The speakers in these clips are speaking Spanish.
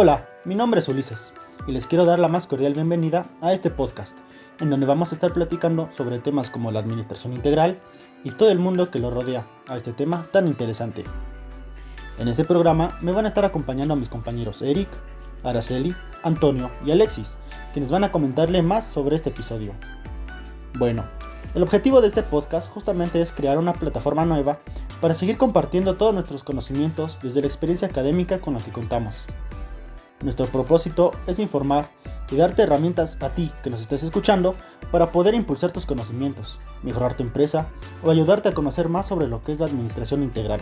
Hola, mi nombre es Ulises y les quiero dar la más cordial bienvenida a este podcast, en donde vamos a estar platicando sobre temas como la administración integral y todo el mundo que lo rodea a este tema tan interesante. En este programa me van a estar acompañando a mis compañeros Eric, Araceli, Antonio y Alexis, quienes van a comentarle más sobre este episodio. Bueno, el objetivo de este podcast justamente es crear una plataforma nueva para seguir compartiendo todos nuestros conocimientos desde la experiencia académica con la que contamos. Nuestro propósito es informar y darte herramientas a ti que nos estés escuchando para poder impulsar tus conocimientos, mejorar tu empresa o ayudarte a conocer más sobre lo que es la administración integral.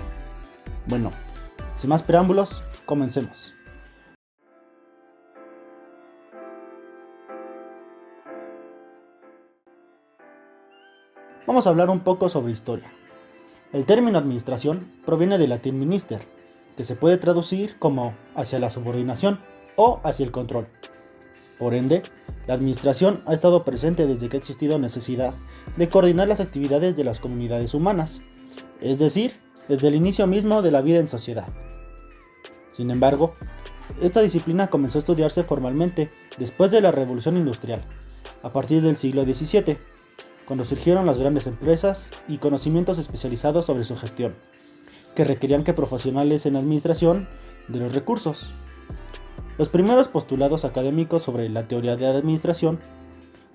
Bueno, sin más preámbulos, comencemos. Vamos a hablar un poco sobre historia. El término administración proviene del latín minister, que se puede traducir como hacia la subordinación o hacia el control. Por ende, la administración ha estado presente desde que ha existido necesidad de coordinar las actividades de las comunidades humanas, es decir, desde el inicio mismo de la vida en sociedad. Sin embargo, esta disciplina comenzó a estudiarse formalmente después de la Revolución Industrial, a partir del siglo XVII, cuando surgieron las grandes empresas y conocimientos especializados sobre su gestión, que requerían que profesionales en administración de los recursos. Los primeros postulados académicos sobre la teoría de la administración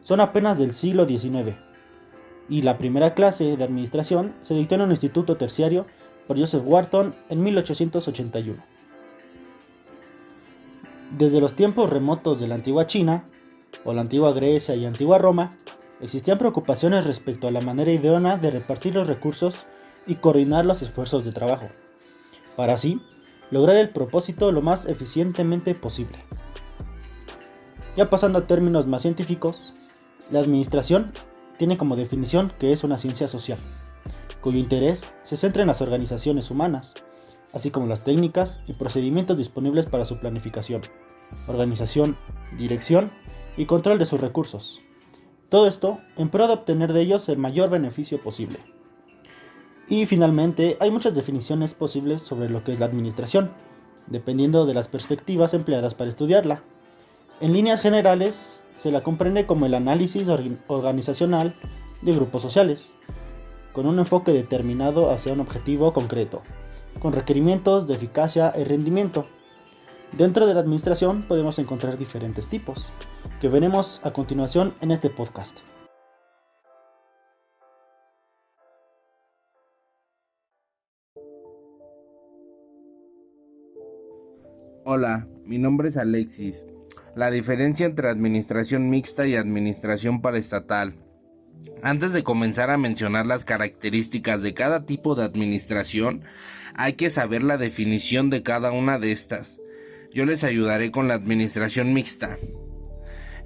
son apenas del siglo XIX, y la primera clase de administración se dictó en un instituto terciario por Joseph Wharton en 1881. Desde los tiempos remotos de la antigua China, o la antigua Grecia y antigua Roma, existían preocupaciones respecto a la manera idónea de repartir los recursos y coordinar los esfuerzos de trabajo, para así lograr el propósito lo más eficientemente posible. Ya pasando a términos más científicos, la administración tiene como definición que es una ciencia social, cuyo interés se centra en las organizaciones humanas, así como las técnicas y procedimientos disponibles para su planificación, organización, dirección y control de sus recursos. Todo esto en pro de obtener de ellos el mayor beneficio posible. Y finalmente, hay muchas definiciones posibles sobre lo que es la administración, dependiendo de las perspectivas empleadas para estudiarla. En líneas generales, se la comprende como el análisis organizacional de grupos sociales, con un enfoque determinado hacia un objetivo concreto, con requerimientos de eficacia y rendimiento. Dentro de la administración podemos encontrar diferentes tipos, que veremos a continuación en este podcast. Hola, mi nombre es Alexis. La diferencia entre administración mixta y administración paraestatal. Antes de comenzar a mencionar las características de cada tipo de administración, hay que saber la definición de cada una de estas. Yo les ayudaré con la administración mixta.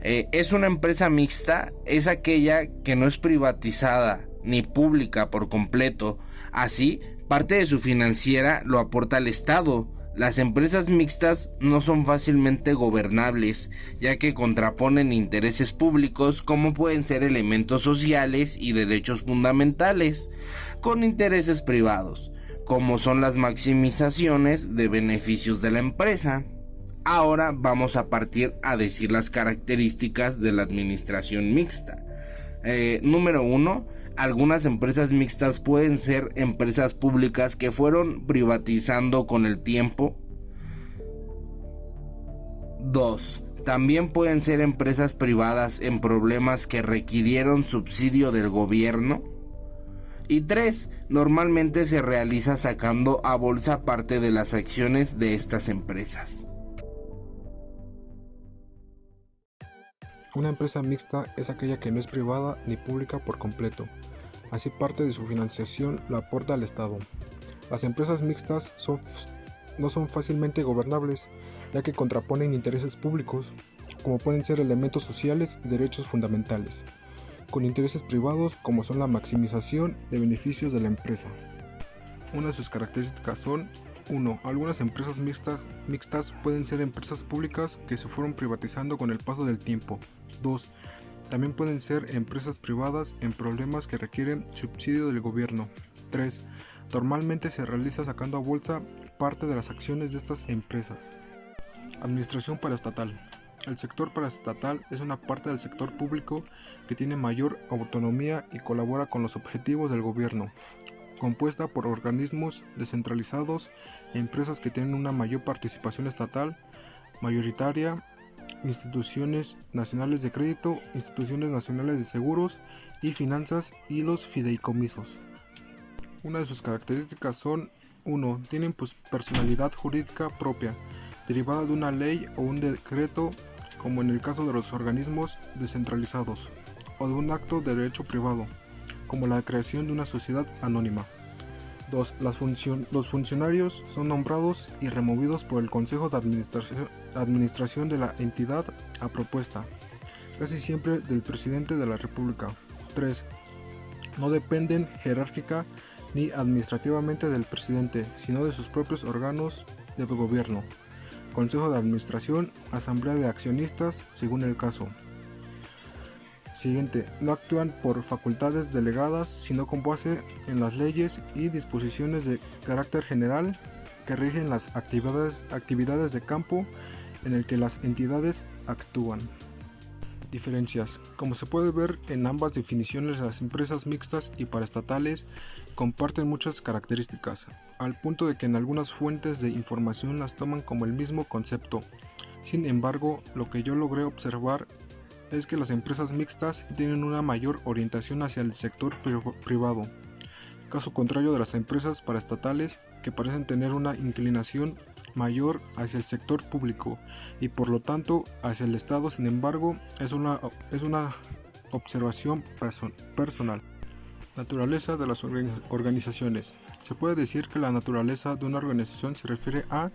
Es una empresa mixta, es aquella que no es privatizada ni pública por completo. Así, parte de su financiera lo aporta al Estado. Las empresas mixtas no son fácilmente gobernables, ya que contraponen intereses públicos como pueden ser elementos sociales y derechos fundamentales, con intereses privados, como son las maximizaciones de beneficios de la empresa. Ahora vamos a partir a decir las características de la administración mixta. Número 1. Algunas empresas mixtas pueden ser empresas públicas que fueron privatizando con el tiempo. 2. También pueden ser empresas privadas en problemas que requirieron subsidio del gobierno. Y 3. Normalmente se realiza sacando a bolsa parte de las acciones de estas empresas. Una empresa mixta es aquella que no es privada ni pública por completo. Así parte de su financiación lo aporta al Estado. Las empresas mixtas no son fácilmente gobernables, ya que contraponen intereses públicos, como pueden ser elementos sociales y derechos fundamentales, con intereses privados como son la maximización de beneficios de la empresa. Una de sus características son: 1. Algunas empresas mixtas pueden ser empresas públicas que se fueron privatizando con el paso del tiempo. 2. También pueden ser empresas privadas en problemas que requieren subsidio del gobierno. 3. Normalmente se realiza sacando a bolsa parte de las acciones de estas empresas. Administración paraestatal. El sector paraestatal es una parte del sector público que tiene mayor autonomía y colabora con los objetivos del gobierno, compuesta por organismos descentralizados e empresas que tienen una mayor participación estatal mayoritaria, instituciones nacionales de crédito, instituciones nacionales de seguros y finanzas y los fideicomisos. Una de sus características son: 1. Tienen personalidad jurídica propia, derivada de una ley o un decreto, como en el caso de los organismos descentralizados, o de un acto de derecho privado, como la creación de una sociedad anónima. 2. Los funcionarios son nombrados y removidos por el Consejo de Administración de la entidad a propuesta, casi siempre del Presidente de la República. 3. No dependen jerárquica ni administrativamente del Presidente, sino de sus propios órganos de gobierno, Consejo de Administración, Asamblea de Accionistas, según el caso. Siguiente, no actúan por facultades delegadas, sino con base en las leyes y disposiciones de carácter general que rigen las actividades de campo en el que las entidades actúan. Diferencias. Como se puede ver en ambas definiciones, las empresas mixtas y paraestatales comparten muchas características, al punto de que en algunas fuentes de información las toman como el mismo concepto. Sin embargo, lo que yo logré observar es que las empresas mixtas tienen una mayor orientación hacia el sector privado, caso contrario de las empresas paraestatales, que parecen tener una inclinación mayor hacia el sector público y por lo tanto hacia el Estado. Sin embargo, es una observación personal. Naturaleza de las organizaciones. Se puede decir que la naturaleza de una organización se refiere a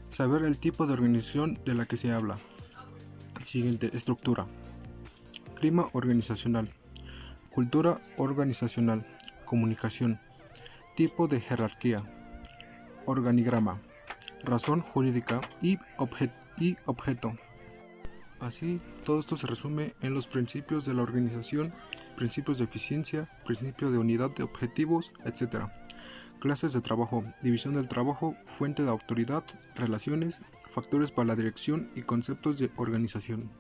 saber el tipo de organización de la que se habla. Siguiente, estructura. Clima organizacional. Cultura organizacional. Comunicación. Tipo de jerarquía. Organigrama. Razón jurídica y objeto. Así, todo esto se resume en los principios de la organización, principios de eficiencia, principio de unidad de objetivos, etc. Clases de trabajo, división del trabajo, fuente de autoridad, relaciones, factores para la dirección y conceptos de organización.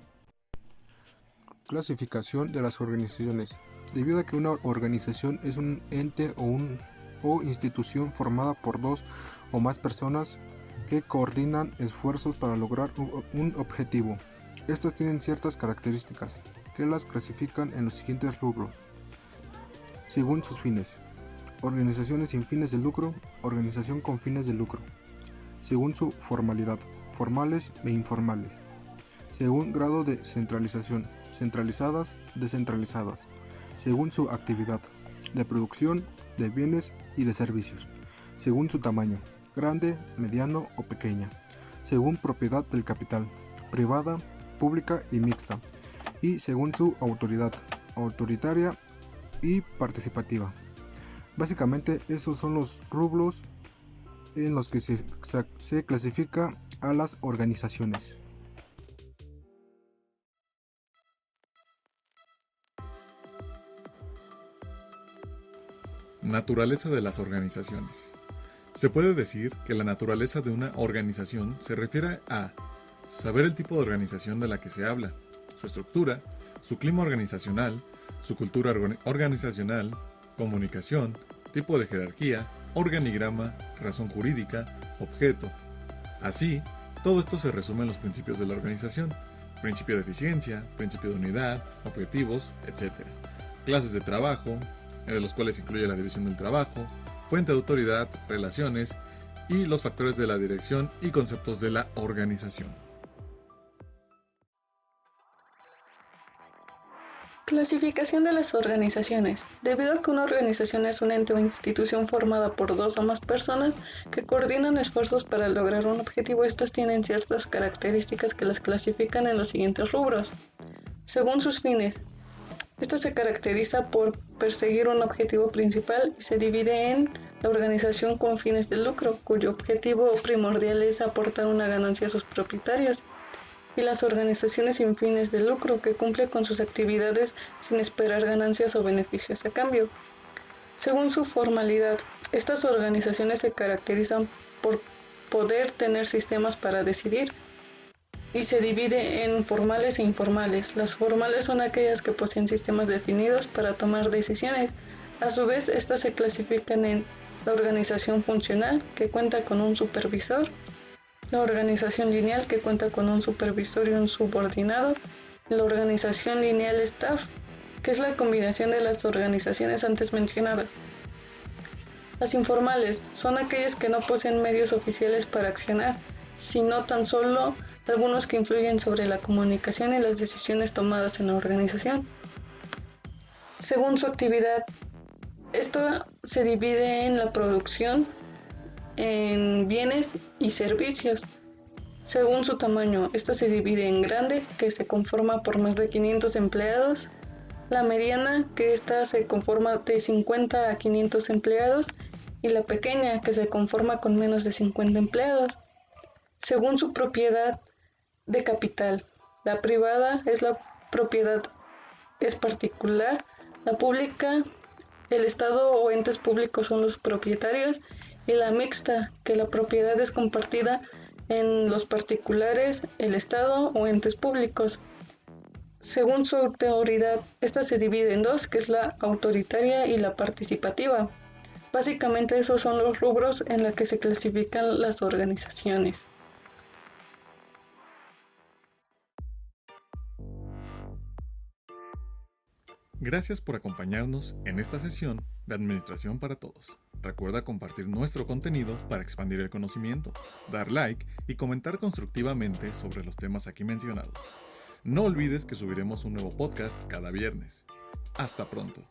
Clasificación de las organizaciones. Debido a que una organización es un ente o institución formada por dos o más personas que coordinan esfuerzos para lograr un objetivo. Estas tienen ciertas características que las clasifican en los siguientes rubros, según sus fines. Organizaciones sin fines de lucro, organización con fines de lucro. Según su formalidad, formales e informales. Según grado de centralización, centralizadas, descentralizadas. Según su actividad, de producción, de bienes y de servicios. Según su tamaño, grande, mediano o pequeña. Según propiedad del capital, privada, pública y mixta. Y según su autoridad, autoritaria y participativa. Básicamente esos son los rubros en los que se clasifica a las organizaciones. Naturaleza de las organizaciones. Se puede decir que la naturaleza de una organización se refiere a saber el tipo de organización de la que se habla, su estructura, su clima organizacional, su cultura organizacional, comunicación, tipo de jerarquía, organigrama, razón jurídica, objeto. Así, todo esto se resume en los principios de la organización: principio de eficiencia, principio de unidad, objetivos, etc. Clases de trabajo, de los cuales incluye la división del trabajo, fuente de autoridad, relaciones y los factores de la dirección y conceptos de la organización. Clasificación de las organizaciones. Debido a que una organización es un ente o institución formada por dos o más personas que coordinan esfuerzos para lograr un objetivo, estas tienen ciertas características que las clasifican en los siguientes rubros. Según sus fines. Esta se caracteriza por perseguir un objetivo principal y se divide en la organización con fines de lucro, cuyo objetivo primordial es aportar una ganancia a sus propietarios, y las organizaciones sin fines de lucro, que cumplen con sus actividades sin esperar ganancias o beneficios a cambio. Según su formalidad, estas organizaciones se caracterizan por poder tener sistemas para decidir, y se divide en formales e informales. Las formales son aquellas que poseen sistemas definidos para tomar decisiones. A su vez, estas se clasifican en la organización funcional, que cuenta con un supervisor, la organización lineal, que cuenta con un supervisor y un subordinado, la organización lineal staff, que es la combinación de las organizaciones antes mencionadas. Las informales son aquellas que no poseen medios oficiales para accionar, sino tan solo algunos que influyen sobre la comunicación y las decisiones tomadas en la organización. Según su actividad, esto se divide en la producción, en bienes y servicios. Según su tamaño, esta se divide en grande, que se conforma por más de 500 empleados, la mediana, que esta se conforma de 50 a 500 empleados, y la pequeña, que se conforma con menos de 50 empleados. Según su propiedad de capital, la privada es la propiedad es particular, la pública, el Estado o entes públicos son los propietarios, y la mixta, que la propiedad es compartida en los particulares, el Estado o entes públicos. Según su autoridad, esta se divide en dos, que es la autoritaria y la participativa. Básicamente esos son los rubros en los que se clasifican las organizaciones. Gracias por acompañarnos en esta sesión de Administración para Todos. Recuerda compartir nuestro contenido para expandir el conocimiento, dar like y comentar constructivamente sobre los temas aquí mencionados. No olvides que subiremos un nuevo podcast cada viernes. Hasta pronto.